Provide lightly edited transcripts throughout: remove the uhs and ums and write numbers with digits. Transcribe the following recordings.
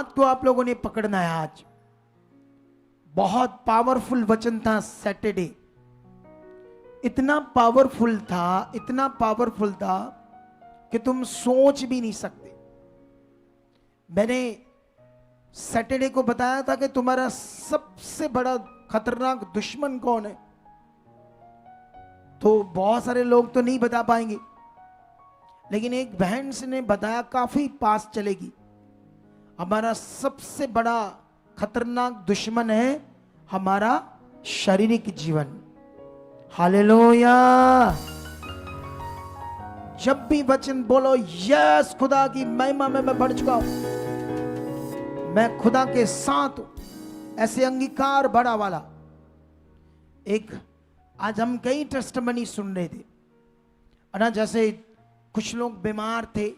बात को आप लोगों ने पकड़ना है। आज बहुत पावरफुल वचन था सैटरडे, इतना पावरफुल था कि तुम सोच भी नहीं सकते। मैंने सैटरडे को बताया था कि तुम्हारा सबसे बड़ा खतरनाक दुश्मन कौन है, तो बहुत सारे लोग तो नहीं बता पाएंगे, लेकिन एक बहन से ने बताया, काफी पास चलेगी। हमारा सबसे बड़ा खतरनाक दुश्मन है हमारा शारीरिक जीवन। हालेलुया। जब भी वचन बोलो यस, खुदा की महिमा में मैं बढ़ चुका हूं, मैं खुदा के साथ हूं, ऐसे अंगीकार बड़ा वाला। एक आज हम कई टेस्टमनी सुन रहे थे ना, जैसे कुछ लोग बीमार थे,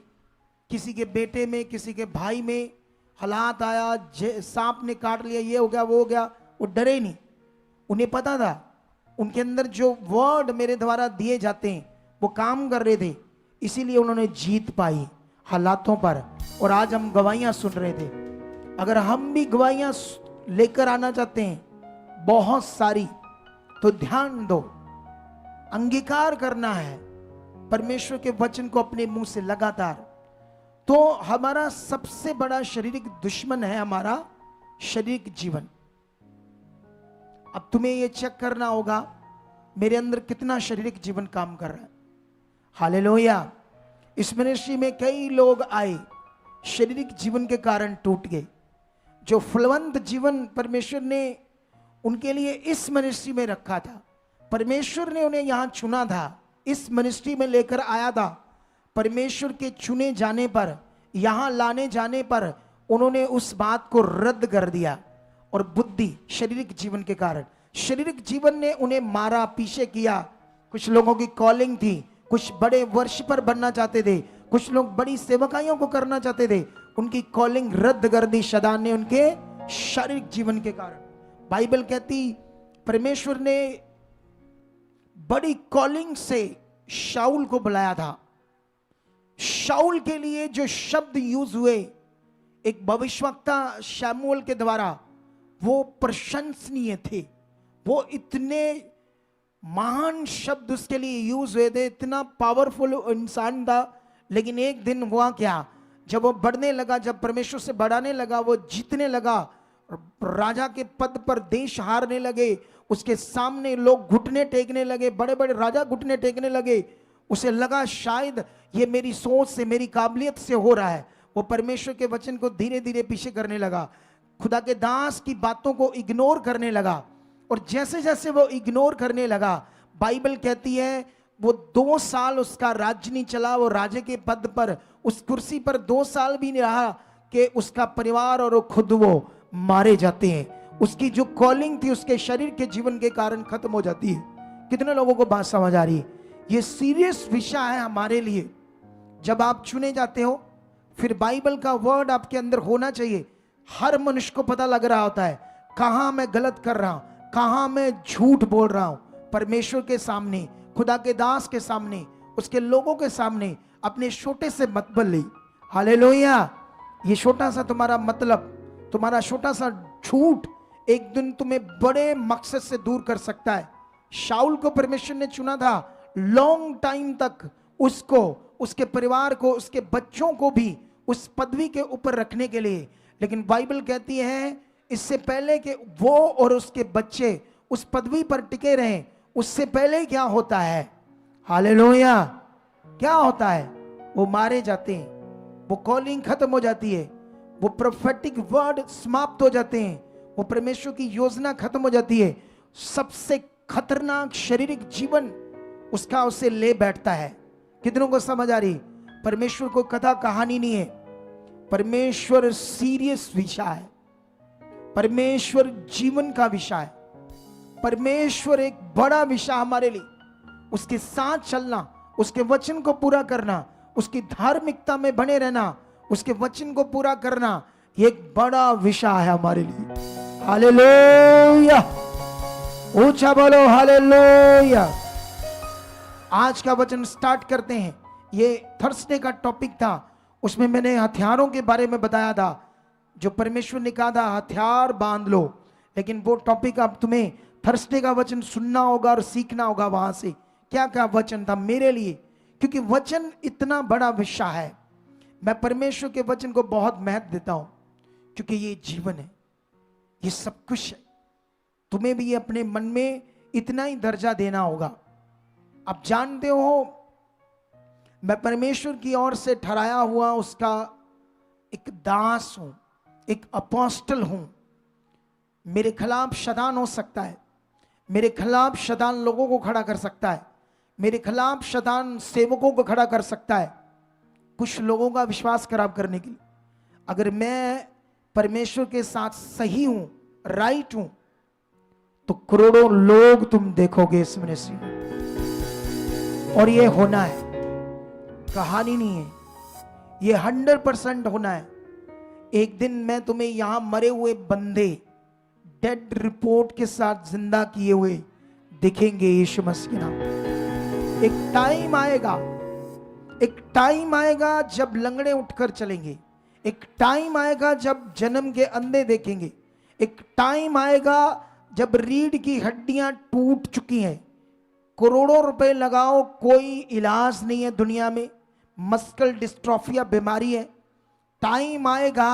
किसी के बेटे में, किसी के भाई में हालात आया, सांप ने काट लिया, ये हो गया, वो हो गया, वो डरे नहीं। उन्हें पता था उनके अंदर जो वर्ड मेरे द्वारा दिए जाते हैं वो काम कर रहे थे, इसीलिए उन्होंने जीत पाई हालातों पर। और आज हम गवाहियां सुन रहे थे। अगर हम भी गवाहियां लेकर आना चाहते हैं बहुत सारी, तो ध्यान दो, अंगीकार करना है परमेश्वर के वचन को अपने मुंह से लगातार। तो हमारा सबसे बड़ा शारीरिक दुश्मन है हमारा शारीरिक जीवन। अब तुम्हें यह चेक करना होगा मेरे अंदर कितना शारीरिक जीवन काम कर रहा है। हालेलुया। इस मिनिस्ट्री में कई लोग आए, शारीरिक जीवन के कारण टूट गए। जो फलवंत जीवन परमेश्वर ने उनके लिए इस मिनिस्ट्री में रखा था, परमेश्वर ने उन्हें यहां चुना था, इस मिनिस्ट्री में लेकर आया था। परमेश्वर के चुने जाने पर, यहां लाने जाने पर उन्होंने उस बात को रद्द कर दिया। और बुद्धि, शारीरिक जीवन के कारण, शारीरिक जीवन ने उन्हें मारा, पीछे किया। कुछ लोगों की कॉलिंग थी, कुछ बड़े वर्ष पर बनना चाहते थे, कुछ लोग बड़ी सेवकाइयों को करना चाहते थे, उनकी कॉलिंग रद्द कर दी शैतान ने उनके शारीरिक जीवन के कारण। बाइबल कहती परमेश्वर ने बड़ी कॉलिंग से शाऊल को बुलाया था। शाऊल के लिए जो शब्द यूज हुए एक भविष्यवक्ता शमूएल के द्वारा, वो प्रशंसनीय थे। वो इतने महान शब्द उसके लिए यूज हुए थे, इतना पावरफुल इंसान था। लेकिन एक दिन हुआ क्या, जब वो बढ़ने लगा, जब परमेश्वर से बढ़ाने लगा, वो जीतने लगा, राजा के पद पर देश हारने लगे, उसके सामने लोग घुटने टेकने लगे, बड़े बड़े राजा घुटने टेकने लगे। उसे लगा शायद ये मेरी सोच से, मेरी काबिलियत से हो रहा है। वो परमेश्वर के वचन को धीरे धीरे पीछे करने लगा, खुदा के दास की बातों को इग्नोर करने लगा। और जैसे जैसे वो इग्नोर करने लगा, बाइबल कहती है वो 2 साल उसका राज्य नहीं चला। वो राजे के पद पर, उस कुर्सी पर 2 साल भी नहीं रहा कि उसका परिवार और खुद वो मारे जाते हैं। उसकी जो कॉलिंग थी उसके शरीर के जीवन के कारण खत्म हो जाती है। कितने लोगों को बात समझ आ रही है? ये सीरियस विषय है हमारे लिए। जब आप चुने जाते हो, फिर बाइबल का वर्ड आपके अंदर होना चाहिए। हर मनुष्य को पता लग रहा होता है कहां मैं गलत कर रहा हूं, कहां मैं झूठ बोल रहा हूं। परमेश्वर के सामने, खुदा के दास के सामने, उसके लोगों के सामने अपने छोटे से मतबल ले। हालेलुया। ये छोटा सा तुम्हारा मतलब, तुम्हारा छोटा सा झूठ एक दिन तुम्हें बड़े मकसद से दूर कर सकता है। शाऊल को परमेश्वर ने चुना था लॉन्ग टाइम तक, उसको, उसके परिवार को, उसके बच्चों को भी उस पदवी के ऊपर रखने के लिए। लेकिन बाइबल कहती है इससे पहले कि वो और उसके बच्चे उस पदवी पर टिके रहें, उससे पहले क्या होता है? हालेलुया। क्या होता है? वो मारे जाते हैं, वो कॉलिंग खत्म हो जाती है, वो प्रोफेटिक वर्ड समाप्त हो जाते हैं, वो परमेश्वर की योजना खत्म हो जाती है। सबसे खतरनाक शारीरिक जीवन उसका उसे ले बैठता है। कितनों को समझ आ रही? परमेश्वर को कथा कहानी नहीं है, परमेश्वर सीरियस विषय है, परमेश्वर जीवन का विषय है, परमेश्वर एक बड़ा विषय हमारे लिए। उसके साथ चलना, उसके वचन को पूरा करना, उसकी धार्मिकता में बने रहना, उसके वचन को पूरा करना, ये एक बड़ा विषय है हमारे लिए। हालेलुया। ऊंचा बोलो हालेलुया। आज का वचन स्टार्ट करते हैं। ये थर्सडे का टॉपिक था, उसमें मैंने हथियारों के बारे में बताया था। जो परमेश्वर ने कहा था हथियार बांध लो, लेकिन वो टॉपिक अब तुम्हें थर्सडे का वचन सुनना होगा और सीखना होगा वहां से क्या क्या वचन था मेरे लिए, क्योंकि वचन इतना बड़ा विषय है। मैं परमेश्वर के वचन को बहुत महत्व देता हूं, क्योंकि ये जीवन है, ये सब कुछ है। तुम्हें भी अपने मन में इतना ही दर्जा देना होगा। आप जानते हो, मैं परमेश्वर की ओर से ठहराया हुआ उसका एक दास हूं, एक अपोस्टल हूं। मेरे खिलाफ शैतान हो सकता है, मेरे खिलाफ शैतान लोगों को खड़ा कर सकता है, मेरे खिलाफ शैतान सेवकों को खड़ा कर सकता है, कुछ लोगों का विश्वास खराब करने के लिए। अगर मैं परमेश्वर के साथ सही हूं, राइट हूं, तो करोड़ों लोग तुम देखोगे इस मिनिस्ट्री में। और ये होना है, कहानी नहीं है, ये 100% होना है। एक दिन मैं तुम्हें यहां मरे हुए बंदे डेड रिपोर्ट के साथ जिंदा किए हुए दिखेंगे यीशु मसीह के नाम। एक टाइम आएगा, एक टाइम आएगा जब लंगड़े उठकर चलेंगे, एक टाइम आएगा जब जन्म के अंधे देखेंगे, एक टाइम आएगा जब रीढ़ की हड्डियां टूट चुकी हैं, करोड़ों रुपए लगाओ कोई इलाज नहीं है दुनिया में, मस्कुलर डिस्ट्रोफिया बीमारी है। टाइम आएगा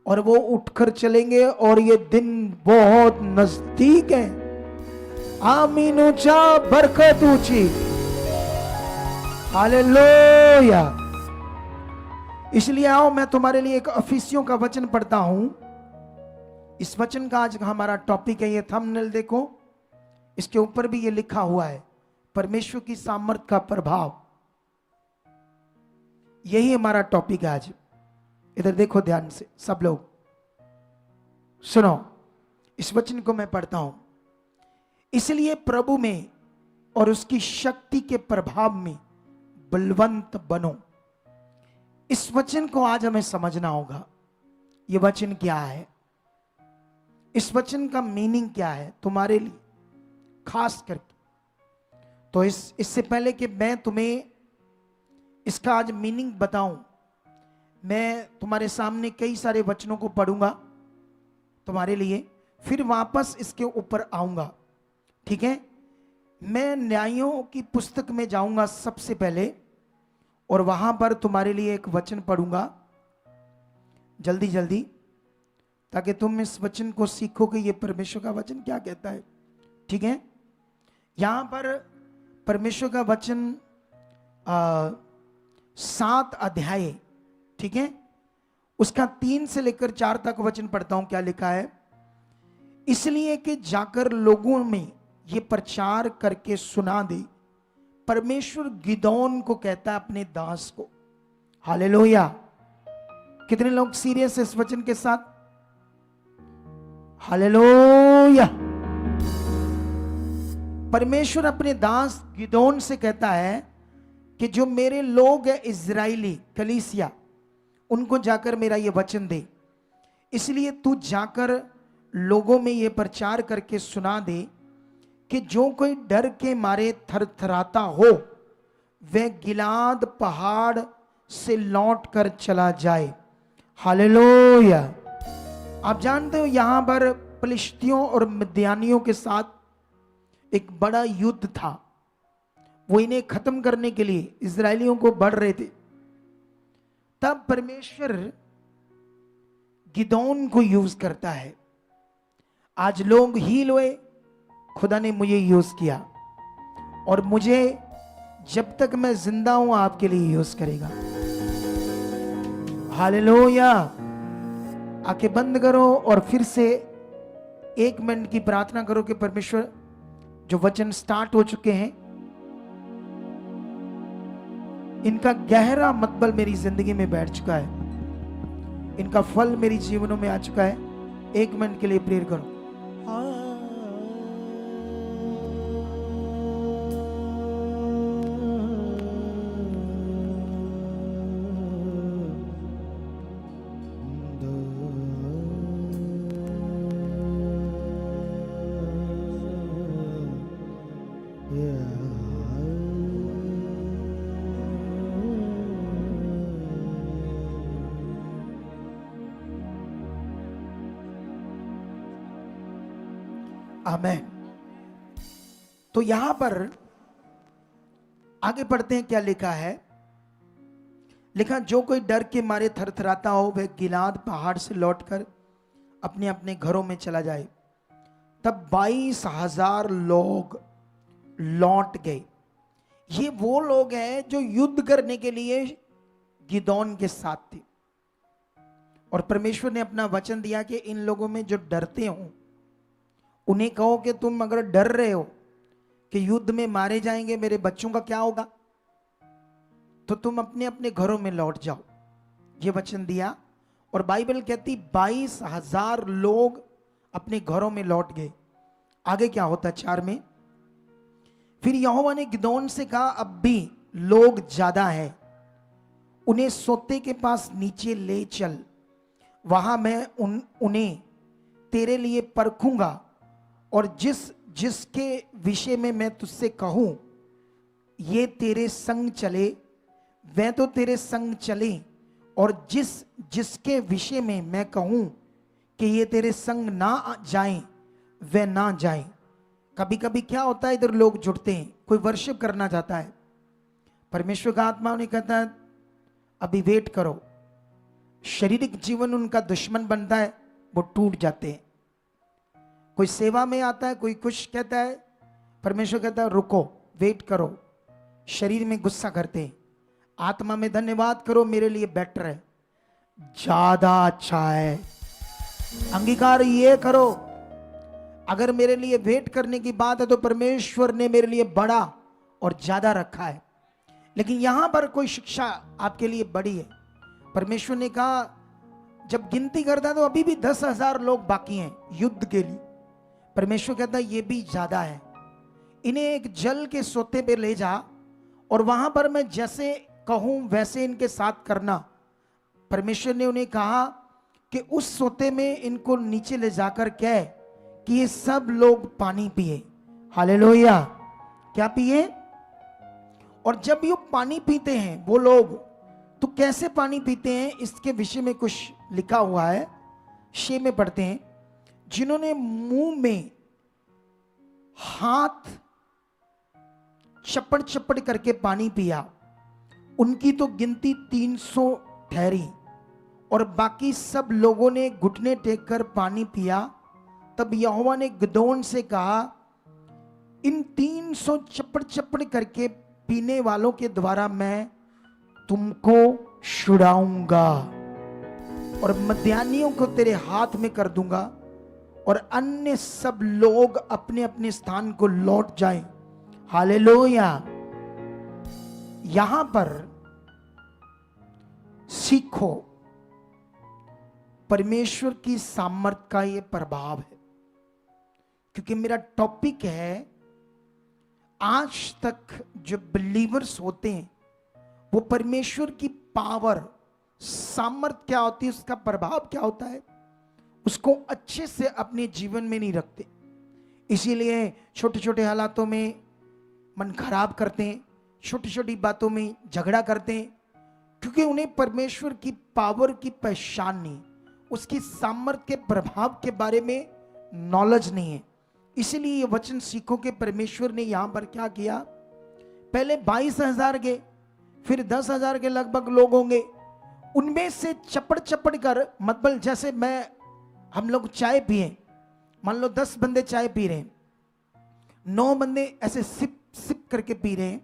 और वो उठकर चलेंगे और ये दिन बहुत नजदीक है। आमीन ऊंचा, बरकत ऊंची, हालेलुया। इसलिए आओ मैं तुम्हारे लिए एक अफिसियों का वचन पढ़ता हूं। इस वचन का आज हमारा टॉपिक है, ये थंबनेल देखो, इसके ऊपर भी ये लिखा हुआ है, परमेश्वर की सामर्थ का प्रभाव। यही हमारा टॉपिक है आज। इधर देखो ध्यान से सब लोग सुनो, इस वचन को मैं पढ़ता हूं। इसलिए प्रभु में और उसकी शक्ति के प्रभाव में बलवंत बनो। इस वचन को आज हमें समझना होगा। ये वचन क्या है, इस वचन का मीनिंग क्या है तुम्हारे लिए खास करके। तो इससे पहले कि मैं तुम्हें इसका आज मीनिंग बताऊं, मैं तुम्हारे सामने कई सारे वचनों को पढ़ूंगा तुम्हारे लिए, फिर वापस इसके ऊपर आऊंगा, ठीक है। मैं न्यायों की पुस्तक में जाऊंगा सबसे पहले, और वहां पर तुम्हारे लिए एक वचन पढ़ूंगा जल्दी जल्दी, ताकि तुम इस वचन को सीखो कि ये परमेश्वर का वचन क्या कहता है, ठीक है। यहां पर परमेश्वर का वचन 7 अध्याय, ठीक है, उसका 3 से लेकर 4 तक वचन पढ़ता हूं। क्या लिखा है, इसलिए कि जाकर लोगों में ये प्रचार करके सुना दे। परमेश्वर गिदोन को कहता है अपने दास को। हालेलुया। कितने लोग सीरियस है इस वचन के साथ? हालेलुया। परमेश्वर अपने दास गिदोन से कहता है कि जो मेरे लोग हैं इजराइली कलीसिया, उनको जाकर मेरा ये वचन दे। इसलिए तू जाकर लोगों में ये प्रचार करके सुना दे कि जो कोई डर के मारे थरथराता हो वह गिलाद पहाड़ से लौट कर चला जाए। हालेलुया। आप जानते हो यहां पर फिलिस्तियों और मिद्यानियों के साथ एक बड़ा युद्ध था। वो इन्हें खत्म करने के लिए इजरायलियों को बढ़ रहे थे। तब परमेश्वर गिदोन को यूज करता है। आज लोग हील हुए, खुदा ने मुझे यूज किया, और मुझे जब तक मैं जिंदा हूं आपके लिए यूज करेगा। हालेलुया। आंखें बंद करो और फिर से 1 मिनट की प्रार्थना करो कि परमेश्वर, जो वचन स्टार्ट हो चुके हैं, इनका गहरा मतबल मेरी जिंदगी में बैठ चुका है, इनका फल मेरी जीवनों में आ चुका है। 1 मिनट के लिए प्रेयर करो। आमेन। तो यहां पर आगे पढ़ते हैं, क्या लिखा है। लिखा, जो कोई डर के मारे थरथराता हो वह गिलाद पहाड़ से लौटकर अपने अपने घरों में चला जाए। तब 22,000 लोग लौट गए। ये वो लोग हैं जो युद्ध करने के लिए गिदोन के साथ थे। और परमेश्वर ने अपना वचन दिया कि इन लोगों में जो डरते हो उन्हें कहो कि तुम अगर डर रहे हो कि युद्ध में मारे जाएंगे, मेरे बच्चों का क्या होगा, तो तुम अपने अपने घरों में लौट जाओ। ये वचन दिया। और बाइबल कहती 22,000 लोग अपने घरों में लौट गए। आगे क्या होता है 4 में। फिर यहोवा ने गिदोन से कहा, अब भी लोग ज्यादा है, उन्हें सोते के पास नीचे ले चल, वहां मैं उन्हें तेरे लिए परखूंगा, और जिसके विषय में मैं तुझसे कहूं ये तेरे संग चले वह तो तेरे संग चले, और जिसके विषय में मैं कहूं कि ये तेरे संग ना जाएं वह ना जाएं। कभी कभी क्या होता है, इधर लोग जुड़ते हैं, कोई वर्शिप करना चाहता है, परमेश्वर का आत्मा उन्हें कहता है अभी वेट करो। शारीरिक जीवन उनका दुश्मन बनता है, वो टूट जाते हैं। कोई सेवा में आता है, कोई कुछ कहता है, परमेश्वर कहता है रुको, वेट करो। शरीर में गुस्सा करते हैं, आत्मा में धन्यवाद करो, मेरे लिए बेटर है, ज्यादा अच्छा है, अंगीकार ये करो। अगर मेरे लिए वेट करने की बात है तो परमेश्वर ने मेरे लिए बड़ा और ज्यादा रखा है। लेकिन यहां पर कोई शिक्षा आपके लिए बड़ी है। परमेश्वर ने कहा जब गिनती करता है तो अभी भी 10,000 लोग बाकी हैं युद्ध के लिए। परमेश्वर कहता है ये भी ज्यादा है, इन्हें एक जल के सोते पे ले जा और वहां पर मैं जैसे कहूं वैसे इनके साथ करना। परमेश्वर ने उन्हें कहा कि उस सोते में इनको नीचे ले जाकर कह कि ये सब लोग पानी पिए। हालेलुया। क्या पिए? और जब ये पानी पीते हैं वो लोग, तो कैसे पानी पीते हैं इसके विषय में कुछ लिखा हुआ है। 6 में पढ़ते हैं, जिन्होंने मुंह में हाथ चप्पड़ चप्पड़ करके पानी पिया उनकी तो गिनती 300 ठहरी, और बाकी सब लोगों ने घुटने टेक कर पानी पिया। तब यहोवा ने गिदोन से कहा इन 300 चप्पड़ चप्पड़ करके पीने वालों के द्वारा मैं तुमको छुड़ाऊंगा और मद्यानियों को तेरे हाथ में कर दूंगा, और अन्य सब लोग अपने अपने स्थान को लौट जाएं। हालेलुया। यहां पर सीखो परमेश्वर की सामर्थ का यह प्रभाव है, क्योंकि मेरा टॉपिक है आज तक जो बिलीवर्स होते हैं वो परमेश्वर की पावर, सामर्थ क्या होती है, उसका प्रभाव क्या होता है, उसको अच्छे से अपने जीवन में नहीं रखते। इसीलिए छोटे छोटे हालातों में मन खराब करते हैं, छोटी छोटी बातों में झगड़ा करते हैं, क्योंकि उन्हें परमेश्वर की पावर की पहचान नहीं, उसकी सामर्थ के प्रभाव के बारे में नॉलेज नहीं है। इसीलिए ये वचन सीखो कि परमेश्वर ने यहां पर क्या किया। पहले 22,000 के, फिर 10,000 के लगभग लोग होंगे, उनमें से चपड़ चपड़ कर, मतलब जैसे हम लोग चाय पिए, मान लो 10 बंदे चाय पी रहे हैं, 9 बंदे ऐसे सिप सिप करके पी रहे हैं,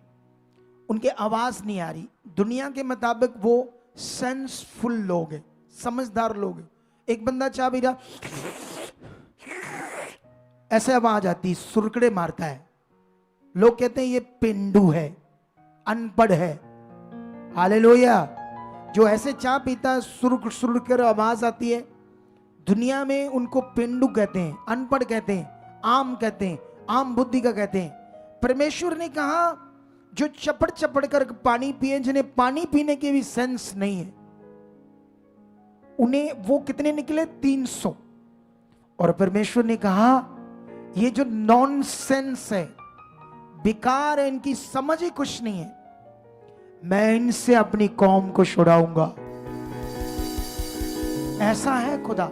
उनके आवाज नहीं आ रही। दुनिया के मुताबिक वो सेंसफुल लोग हैं, समझदार लोग हैं। एक बंदा चाय पी रहा, ऐसे आवाज आती, सुरकड़े मारता है, लोग कहते हैं ये पेंडू है, अनपढ़ है। हालेलुया। जो ऐसे चाय पीता है, सुरक सुरक कर आवाज आती है, दुनिया में उनको पेंडू कहते हैं, अनपढ़ कहते हैं, आम कहते हैं, आम बुद्धि का कहते हैं। परमेश्वर ने कहा जो चपड़ चपड़ कर पानी पिए, जिन्हें पानी पीने की भी सेंस नहीं है, उन्हें वो कितने निकले? 300। और परमेश्वर ने कहा ये जो नॉनसेंस है, बेकार है, इनकी समझ ही कुछ नहीं है, मैं इनसे अपनी कौम को छुड़ाऊंगा। ऐसा है खुदा,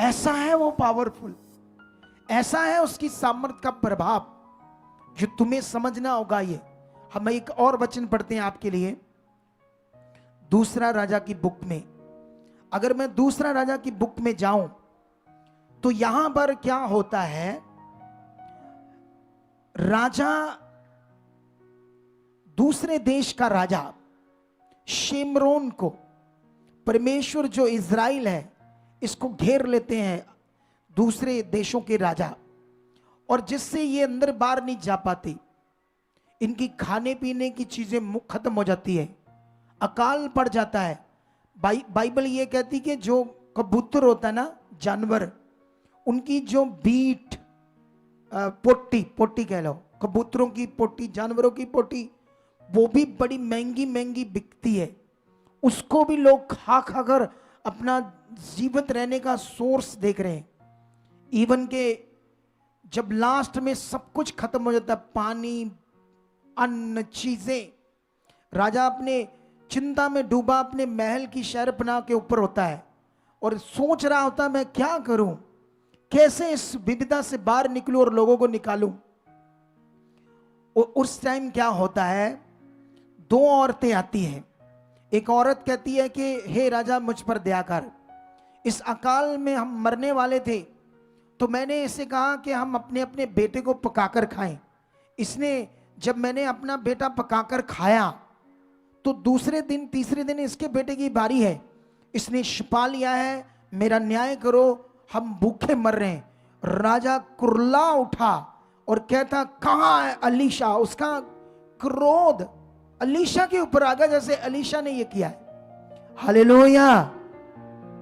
ऐसा है वो पावरफुल, ऐसा है उसकी सामर्थ का प्रभाव जो तुम्हें समझना होगा। ये हम एक और वचन पढ़ते हैं आपके लिए, दूसरा राजा की बुक में। अगर मैं दूसरा राजा की बुक में जाऊं तो यहां पर क्या होता है, राजा, दूसरे देश का राजा शेमरोन को परमेश्वर जो इज़राइल है इसको घेर लेते हैं दूसरे देशों के राजा, और जिससे ये अंदर बाहर नहीं जा पाती। इनकी खाने पीने की चीजें खत्म हो जाती है, अकाल पड़ जाता है। बाइबल ये कहती कि जो कबूतर होता है ना, जानवर, उनकी जो बीट पोटी कह लो, कबूतरों की पोटी, जानवरों की पोटी, वो भी बड़ी महंगी महंगी बिकती है। उसको भी लोग खा खा कर अपना जीवित रहने का सोर्स देख रहे हैं। इवन के जब लास्ट में सब कुछ खत्म हो जाता है, पानी, अन्न, चीजें, राजा अपने चिंता में डूबा अपने महल की शहरपनाह के ऊपर होता है और सोच रहा होता है मैं क्या करूं, कैसे इस विविधता से बाहर निकलूं और लोगों को निकालूं। और उस टाइम क्या होता है, दो औरतें आती हैं। एक औरत कहती है कि हे राजा मुझ पर दया कर, इस अकाल में हम मरने वाले थे तो मैंने इसे कहा कि हम अपने अपने बेटे को पकाकर खाएं। इसने, जब मैंने अपना बेटा पकाकर खाया तो दूसरे दिन तीसरे दिन इसके बेटे की बारी है, इसने छिपा लिया है, मेरा न्याय करो, हम भूखे मर रहे हैं। राजा कुर्ला उठा और कहता कहाँ है अलीशा। उसका क्रोध अलीशा के ऊपर आ गया, जैसे अलीशा ने ये किया है। हालेलुया।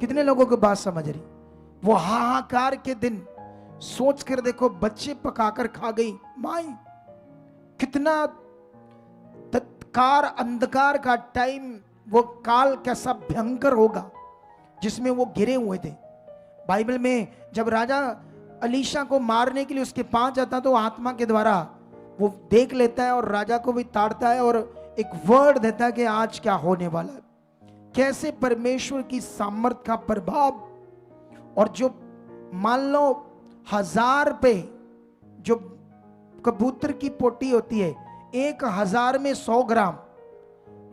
कितने लोगों को बात समझ रही? वो हाहाकार के दिन सोच कर देखो, बच्चे पकाकर खा गई माई, कितना तत्कार अंधकार का टाइम, वो काल कैसा भयंकर होगा जिसमें वो घिरे हुए थे। बाइबल में जब राजा अलीशा को मारने के लिए उसके पास जाता तो आत्मा के द्वारा वो देख लेता है और राजा को भी ताड़ता है और एक वर्ड देता है कि आज क्या होने वाला है। कैसे परमेश्वर की सामर्थ का प्रभाव, और जो मान लो 1000 पे जो कबूतर की पोटी होती है, 1000 में 100 ग्राम,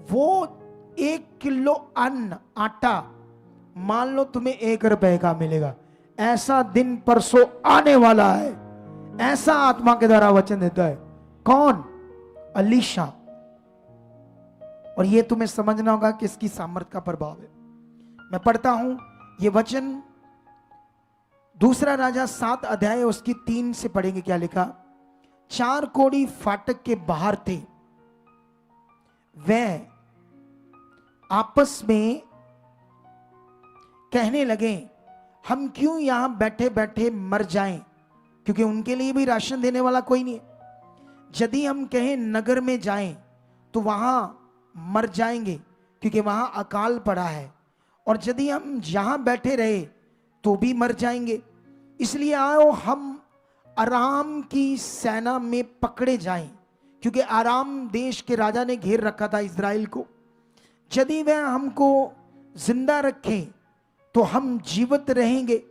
वो 1 किलो अन्न, आटा, मान लो तुम्हें 1 रुपए का मिलेगा। ऐसा दिन परसों आने वाला है, ऐसा आत्मा के द्वारा वचन देता है। कौन? अलीशा। और ये तुम्हें समझना होगा कि इसकी सामर्थ का प्रभाव है। मैं पढ़ता हूं ये वचन, दूसरा राजा 7 अध्याय उसकी 3 से पढ़ेंगे। क्या लिखा? 4 कोढ़ी फाटक के बाहर थे, वे आपस में कहने लगे हम क्यों यहां बैठे बैठे मर जाएं, क्योंकि उनके लिए भी राशन देने वाला कोई नहीं है। यदि हम कहें नगर में जाएं तो वहां मर जाएंगे क्योंकि वहां अकाल पड़ा है, और यदि हम यहां बैठे रहे तो भी मर जाएंगे। इसलिए आओ हम अराम की सेना में पकड़े जाएं, क्योंकि अराम देश के राजा ने घेर रखा था इज़राइल को। यदि वह हमको जिंदा रखें तो हम जीवित रहेंगे,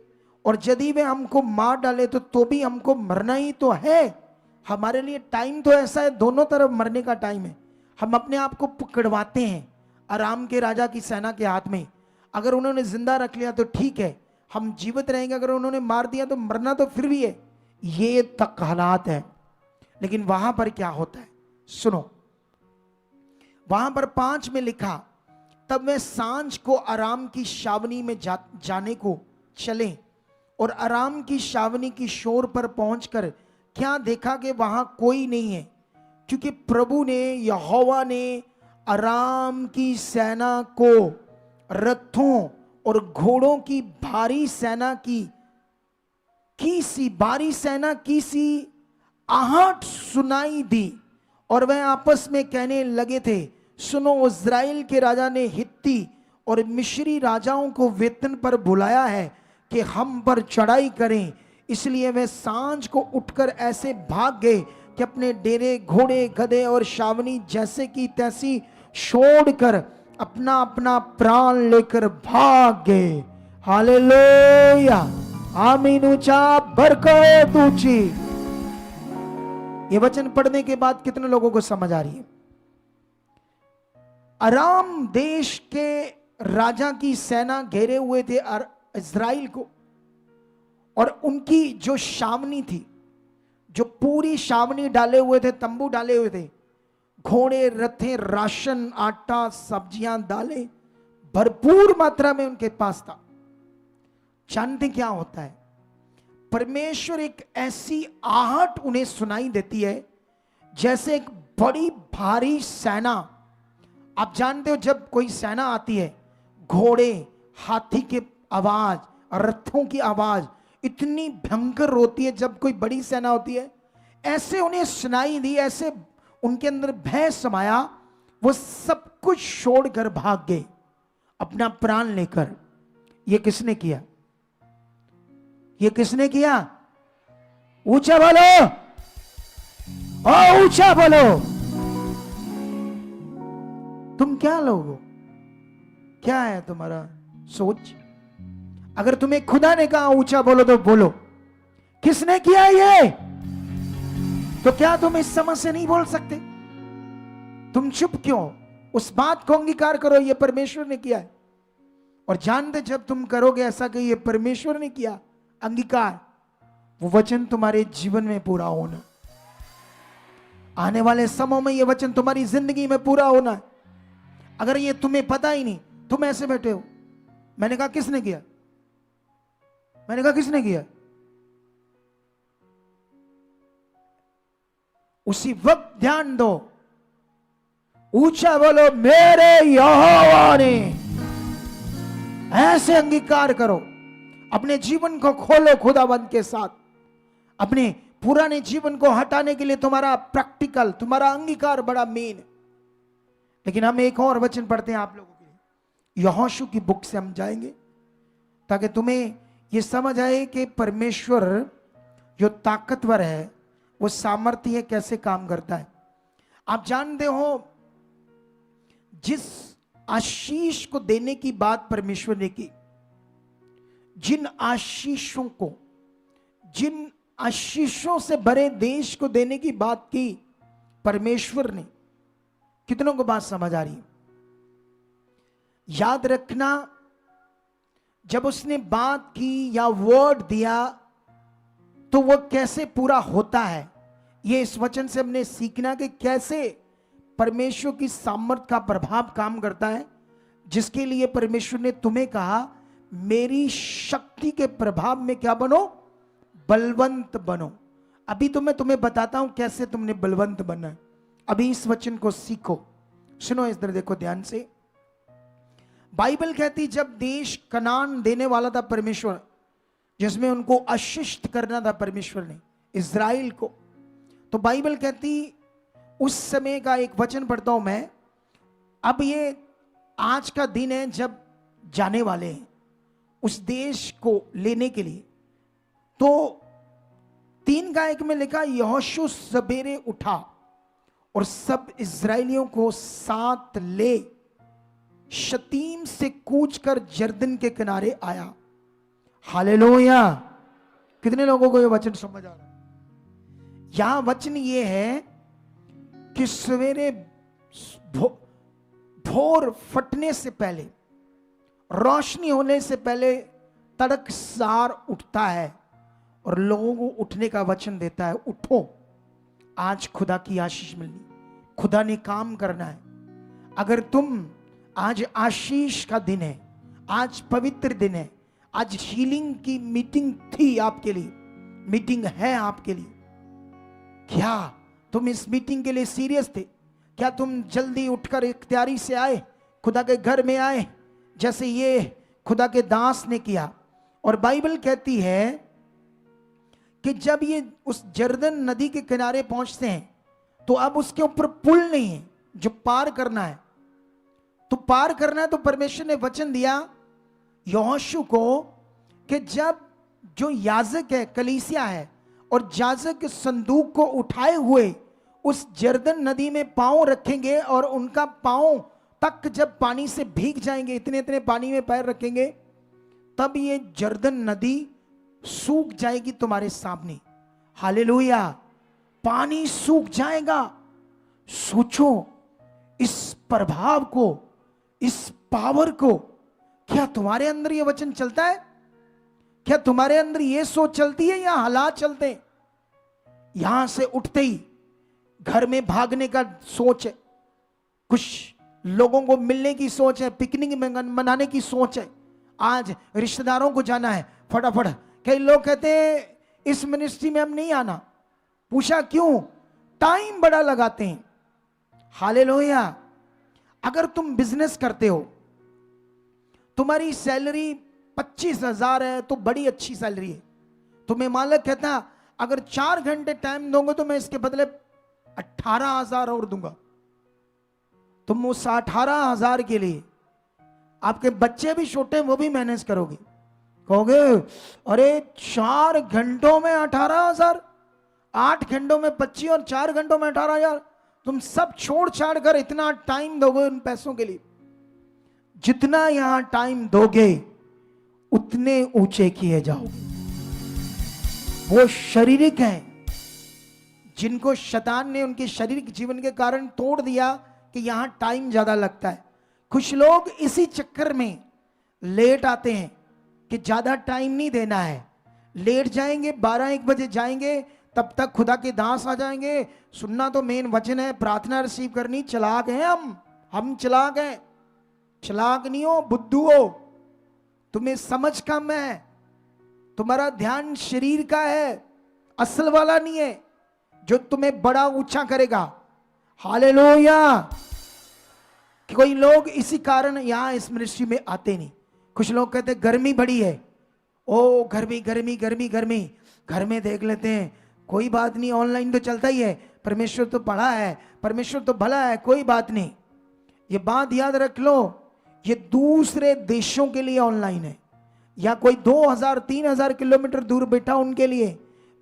और यदि वे हमको मार डाले तो भी हमको मरना ही तो है। हमारे लिए टाइम तो ऐसा है, दोनों तरफ मरने का टाइम है। हम अपने आप को पकड़वाते हैं अराम के राजा की सेना के हाथ में। अगर उन्होंने जिंदा रख लिया तो ठीक है, हम जीवित रहेंगे। अगर उन्होंने मार दिया तो मरना तो फिर भी है। ये तक हालात है। लेकिन वहां पर क्या होता है सुनो, वहां पर 5 में लिखा, तब वे सांझ को अराम की छावनी में जाने को चले, और अराम की छावनी की शोर पर पहुंचकर क्या देखा कि वहां कोई नहीं है, क्योंकि प्रभु ने, यहोवा ने अराम की सेना को रथों और घोड़ों की भारी सेना की सी आहट सुनाई दी, और वह आपस में कहने लगे थे, सुनो, इज़राइल के राजा ने हित्ती और मिस्री राजाओं को वेतन पर बुलाया है कि हम पर चढ़ाई करें। इसलिए वे सांझ को उठकर ऐसे भाग गए कि अपने डेरे, घोड़े, गधे और छावनी जैसे की तैसी छोड़कर अपना अपना प्राण लेकर भाग गए। हालेलुया। आमीन। ऊंचा, बरकत ऊंची। ये वचन पढ़ने के बाद कितने लोगों को समझ आ रही है? अराम देश के राजा की सेना घेरे हुए थे इज़राइल को, और उनकी जो छावनी थी, जो पूरी छावनी डाले हुए थे, तंबू डाले हुए थे, घोड़े, रथे, राशन, आटा, सब्जियां, दालें भरपूर मात्रा में उनके पास था। जानते क्या होता है? परमेश्वर एक ऐसी आहट उन्हें सुनाई देती है जैसे एक बड़ी भारी सेना। आप जानते हो जब कोई सेना आती है, घोड़े, हाथी के आवाज, रथों की आवाज इतनी भयंकर होती है जब कोई बड़ी सेना होती है। ऐसे उन्हें सुनाई दी, ऐसे उनके अंदर भय समाया, वो सब कुछ छोड़कर भाग गए अपना प्राण लेकर। ये किसने किया? ये किसने किया? ऊंचा बोलो, ओ ऊंचा बोलो। तुम क्या लोग हो? क्या है तुम्हारा सोच? अगर तुम्हें खुदा ने कहा ऊंचा बोलो तो बोलो। किसने किया ये? तो क्या तुम इस समझ से नहीं बोल सकते? तुम चुप क्यों? उस बात को अंगीकार करो, ये परमेश्वर ने किया है। और जानते जब तुम करोगे ऐसा कि ये परमेश्वर ने किया, अंगीकार, वो वचन तुम्हारे जीवन में पूरा होना। आने वाले समय में ये वचन तुम्हारी जिंदगी में पूरा होना है। अगर ये तुम्हें पता ही नहीं, तुम ऐसे बैठे हो। मैंने कहा किसने किया? मैंने कहा किसने किया? उसी वक्त ध्यान दो, ऊंचा बोलो, मेरे यहोवा ने। ऐसे अंगीकार करो, अपने जीवन को खोलो खुदावंत के साथ। अपने पुराने जीवन को हटाने के लिए तुम्हारा प्रैक्टिकल, तुम्हारा अंगीकार बड़ा मेन। लेकिन हम एक और वचन पढ़ते हैं आप लोगों के लिए। यहोशू की बुक से हम जाएंगे ताकि तुम्हें यह समझ आए कि परमेश्वर जो ताकतवर है, वो सामर्थ्य कैसे काम करता है। आप जानते हो जिस आशीष को देने की बात परमेश्वर ने की, जिन आशीषों को, जिन आशीषों से भरे देश को देने की बात की परमेश्वर ने, कितनों को बात समझ आ रही है? याद रखना, जब उसने बात की या वर्ड दिया तो वो कैसे पूरा होता है। ये इस वचन से हमने सीखना कि कैसे परमेश्वर की सामर्थ का प्रभाव काम करता है, जिसके लिए परमेश्वर ने तुम्हें कहा मेरी शक्ति के प्रभाव में क्या बनो? बलवंत बनो। अभी तो मैं तुम्हें बताता हूं कैसे तुमने बलवंत बनना है। अभी इस वचन को सीखो। सुनो, इधर देखो ध्यान से। बाइबल कहती जब देश कनान देने वाला था परमेश्वर, जिसमें उनको आशीषित करना था परमेश्वर ने इज़राइल को, तो बाइबल कहती उस समय का एक वचन पढ़ता हूं मैं। अब ये आज का दिन है जब जाने वाले हैं उस देश को लेने के लिए। तो 3:1 में लिखा, यहोशू सवेरे उठा और सब इज़राइलियों को साथ ले शतीम से कूच कर यरदन के किनारे आया। हालेलुया। कितने लोगों को ये वचन समझ आ रहा है? यहां वचन ये है कि सवेरे भोर फटने से पहले, रोशनी होने से पहले तड़कसार उठता है और लोगों को उठने का वचन देता है। उठो, आज खुदा की आशीष मिलनी, खुदा ने काम करना है। अगर तुम, आज आशीष का दिन है, आज पवित्र दिन है, आज हीलिंग की मीटिंग थी आपके लिए, मीटिंग है आपके लिए। क्या तुम इस मीटिंग के लिए सीरियस थे? क्या तुम जल्दी उठकर एक तैयारी से आए, खुदा के घर में आए, जैसे ये खुदा के दास ने किया? और बाइबल कहती है कि जब ये उस यरदन नदी के किनारे पहुंचते हैं तो अब उसके ऊपर पुल नहीं है जो पार करना है। तो पार करना है तो परमेश्वर ने वचन दिया यहोशू को कि जब जो याजक है, कलीसिया है, और याजक संदूक को उठाए हुए उस यरदन नदी में पांव रखेंगे और उनका पांव तक जब पानी से भीग जाएंगे, इतने इतने पानी में पैर रखेंगे, तब ये यरदन नदी सूख जाएगी तुम्हारे सामने। हालेलुया, पानी सूख जाएगा। सोचो इस प्रभाव को, इस पावर को। क्या तुम्हारे अंदर ये वचन चलता है? क्या तुम्हारे अंदर ये सोच चलती है या हालात चलते हैं? यहां से उठते ही घर में भागने का सोच है, कुछ लोगों को मिलने की सोच है, पिकनिक मनाने की सोच है, आज रिश्तेदारों को जाना है फटाफट। कई लोग कहते हैं इस मिनिस्ट्री में हम नहीं आना। पूछा क्यों? टाइम बड़ा लगाते हैं। हालेलुया। अगर तुम बिजनेस करते हो, तुम्हारी सैलरी 25,000 है तो बड़ी अच्छी सैलरी है। तुम्हें मालिक कहता अगर 4 घंटे टाइम दोगे तो मैं इसके बदले 18,000 और दूंगा। तुम उस 18,000 के लिए आपके बच्चे भी छोटे, वो भी मैनेज करोगे। कहोगे अरे 4 घंटों में 18,000, 8 घंटों में 25 और 4 घंटों में 18,000। तुम सब छोड़ छाड़ कर इतना टाइम दोगे उन पैसों के लिए। जितना यहां टाइम दोगे उतने ऊंचे किए जाओगे। वो शारीरिक हैं जिनको शैतान ने उनके शारीरिक जीवन के कारण तोड़ दिया कि यहां टाइम ज्यादा लगता है। कुछ लोग इसी चक्कर में लेट आते हैं कि ज्यादा टाइम नहीं देना है, लेट जाएंगे, 12-1 बजे जाएंगे, तब तक खुदा के दास आ जाएंगे। सुनना तो मेन वचन है, प्रार्थना रिसीव करनी। चलाक हैं हम चलाक हैं। चलाक नहीं हो, बुद्धू हो। तुम्हें समझ कम है, तुम्हारा ध्यान शरीर का है, असल वाला नहीं है जो तुम्हें बड़ा ऊंचा करेगा। हालेलुया। कोई लोग इसी कारण यहां इस मिनिस्ट्री में आते नहीं। कुछ लोग कहते गर्मी बड़ी है, ओ गर्मी गर्मी गर्मी गर्मी, घर में देख लेते हैं, कोई बात नहीं, ऑनलाइन तो चलता ही है, परमेश्वर तो बड़ा है, परमेश्वर तो भला है, कोई बात नहीं। ये बात याद रख लो, ये दूसरे देशों के लिए ऑनलाइन है, या कोई 2,000-3,000 किलोमीटर दूर बैठा उनके लिए,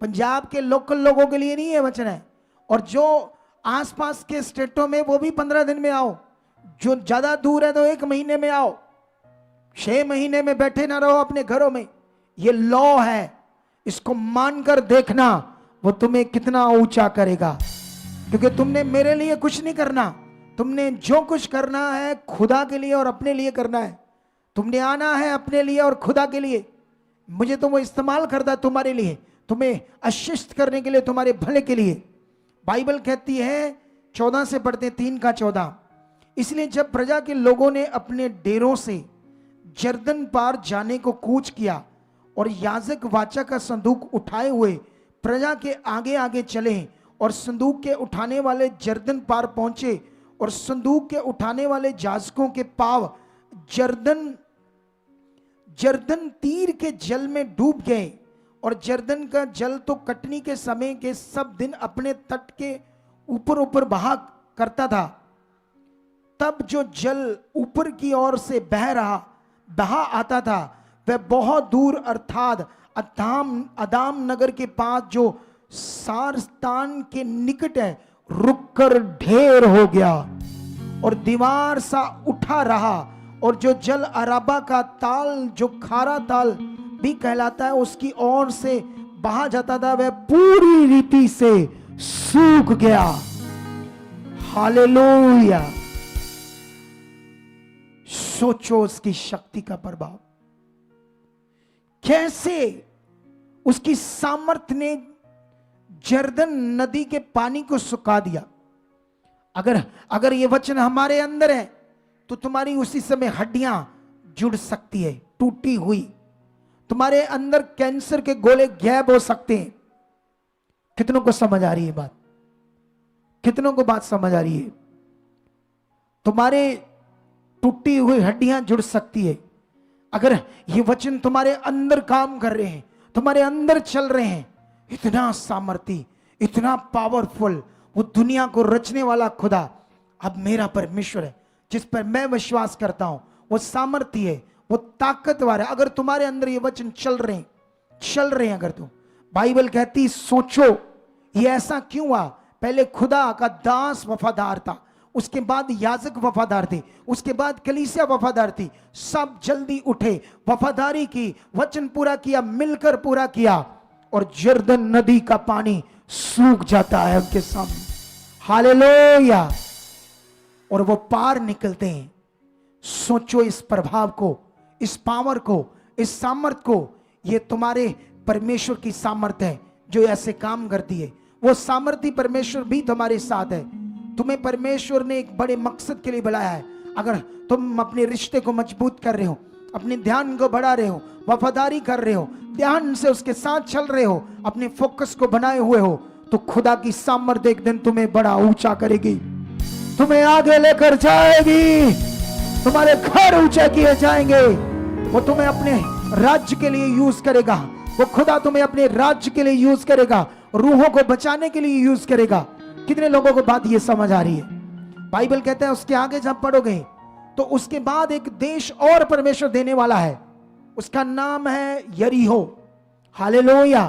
पंजाब के लोकल लोगों के लिए नहीं है वचन है। और जो आसपास के स्टेटों में वो भी 15 दिन में आओ, जो ज्यादा दूर है तो 1 महीने में आओ, 6 महीने में बैठे ना रहो अपने घरों में। ये लॉ है, इसको मानकर देखना वो तुम्हें कितना ऊंचा करेगा। क्योंकि तुमने मेरे लिए कुछ नहीं करना, तुमने जो कुछ करना है खुदा के लिए और अपने लिए करना है। तुमने आना है अपने लिए और खुदा के लिए। मुझे तो वो इस्तेमाल करता तुम्हारे लिए, तुम्हें आशीष करने के लिए, तुम्हारे भले के लिए। बाइबल कहती है 14 से पढ़ते 3 का 14, इसलिए जब प्रजा के लोगों ने अपने डेरों से जर्दन पार जाने को कूच किया और याजक वाचा का संदूक उठाए हुए प्रजा के आगे आगे चले और संदूक के उठाने वाले जर्दन पार पहुंचे और संदूक के उठाने वाले याजकों के पांव जर्दन तीर के जल में डूब गए। और जर्दन का जल तो कटनी के समय के सब दिन अपने तट के ऊपर ऊपर बहा करता था। तब जो जल ऊपर की ओर से बहा आता था वह बहुत दूर अर्थात अदाम नगर के पास जो सारस्तान के निकट है रुककर ढेर हो गया और दीवार सा उठा रहा। और जो जल अराबा का ताल जो खारा ताल भी कहलाता है उसकी ओर से बहा जाता था, वह पूरी रीति से सूख गया। हालेलुया। सोचो उसकी शक्ति का प्रभाव, कैसे उसकी सामर्थ्य ने जर्दन नदी के पानी को सुखा दिया। अगर ये वचन हमारे अंदर है तो तुम्हारी उसी समय हड्डियां जुड़ सकती है टूटी हुई, तुम्हारे अंदर कैंसर के गोले गायब हो सकते हैं। कितनों को समझ आ रही है बात? कितनों को बात समझ आ रही है? तुम्हारे टूटी हुई हड्डियां जुड़ सकती है अगर ये वचन तुम्हारे अंदर काम कर रहे हैं, तुम्हारे अंदर चल रहे हैं। इतना सामर्थी, इतना पावरफुल, वो दुनिया को रचने वाला खुदा अब मेरा परमेश्वर है जिस पर मैं विश्वास करता हूं, वो सामर्थी है, वो ताकतवर है। अगर तुम्हारे अंदर ये वचन चल रहे हैं अगर तुम, बाइबल कहती सोचो ये ऐसा क्यों हुआ। पहले खुदा का दास वफादार था, उसके बाद याजक वफादार थे, उसके बाद कलीसिया वफादार थी। सब जल्दी उठे, वफादारी की, वचन पूरा किया, मिलकर पूरा किया, और यरदन नदी का पानी सूख जाता है उनके सामने। हालेलुया। और वो पार निकलते हैं। सोचो इस प्रभाव को, इस पावर को, इस सामर्थ को। ये तुम्हारे परमेश्वर की सामर्थ है जो ऐसे काम करती है। वो सामर्थी परमेश्वर भी तुम्हारे साथ है। तुम्हें परमेश्वर ने एक बड़े मकसद के लिए बुलाया है। अगर तुम अपने रिश्ते को मजबूत कर रहे हो, अपने ध्यान को बढ़ा रहे हो, वफादारी कर रहे हो, ध्यान से उसके साथ चल रहे हो, अपने फोकस को बनाए हुए हो, तो खुदा की सामर्थ एक दिन तुम्हें बड़ा ऊंचा करेगी, तुम्हें आगे लेकर जाएगी, तुम्हारे घर ऊंचे किए जाएंगे। वो तुम्हें अपने राज्य के लिए यूज करेगा। वो खुदा तुम्हें अपने राज्य के लिए यूज करेगा, रूहों को बचाने के लिए यूज करेगा। कितने लोगों को बात ये समझ आ रही है? बाइबल कहते हैं उसके आगे जब पढ़ोगे तो उसके बाद एक देश और परमेश्वर देने वाला है, उसका नाम है यरीहो। हालेलुया।